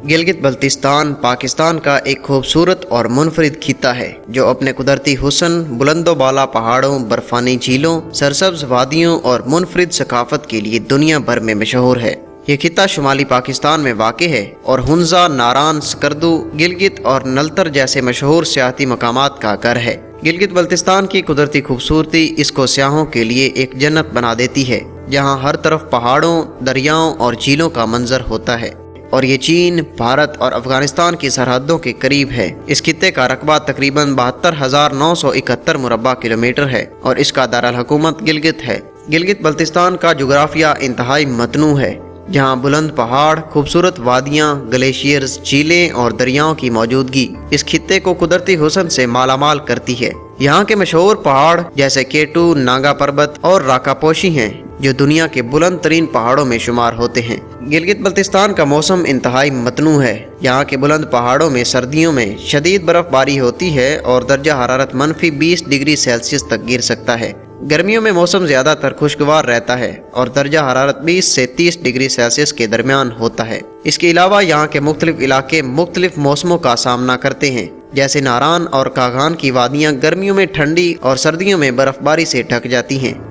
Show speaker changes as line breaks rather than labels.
गिलगित बल्तिस्तान पाकिस्तान का एक खूबसूरत और मुनफरिद खिता है जो अपने कुदरती हुस्न, बुलंदो बाला पहाड़ों, बर्फानी झीलों, सरसब्ज वादियों और मुनफरिद सकाफत के लिए दुनिया भर में मशहूर है। ये खिता शुमाली पाकिस्तान में वाक़ है और हुंजा, नारान, स्कर्दू, गिलगित और नलतर जैसे मशहूर सियाहती मकामात का घर है। गिलगित बल्तिस्तान की कुदरती खूबसूरती इसको सियाहों के लिए एक जन्नत बना देती है, जहाँ हर तरफ पहाड़ों, दरियाओं और झीलों का मंजर होता है और ये चीन, भारत और अफगानिस्तान की सरहदों के करीब है। इस खित्ते का रकबा तकरीबन 72,971 मुरब्बा किलोमीटर है और इसका दारुल हुकूमत गिलगित है। गिलगित बल्तिस्तान का जुग्राफिया इंतहाई मतनू है, जहाँ बुलंद पहाड़, खूबसूरत वादियाँ, ग्लेशियर्स, झीलें और दरियाओं की मौजूदगी इस खित्ते को कुदरती हुस्न से मालामाल करती है। यहाँ के मशहूर पहाड़ जैसे केटू, नागा पर्वत और राकापोशी हैं, जो दुनिया के बुलंद तरीन पहाड़ों में शुमार होते हैं। गिलगित बल्तिस्तान का मौसम इंतहाई मतनू है। यहाँ के बुलंद पहाड़ों में सर्दियों में शदीद बर्फबारी होती है और दर्जा हरारत -20 डिग्री सेल्सियस तक गिर सकता है। गर्मियों में मौसम ज्यादातर खुशगवार रहता है और दर्जा हरारत 20 से 30 डिग्री सेल्सियस के दरमियान होता है। इसके अलावा यहाँ के मुख्तलिफ इलाके मुख्तलिफ मौसमों का सामना करते हैं, जैसे नारान और कागान की वादियाँ गर्मियों में ठंडी और सर्दियों में बर्फबारी से ढक जाती हैं।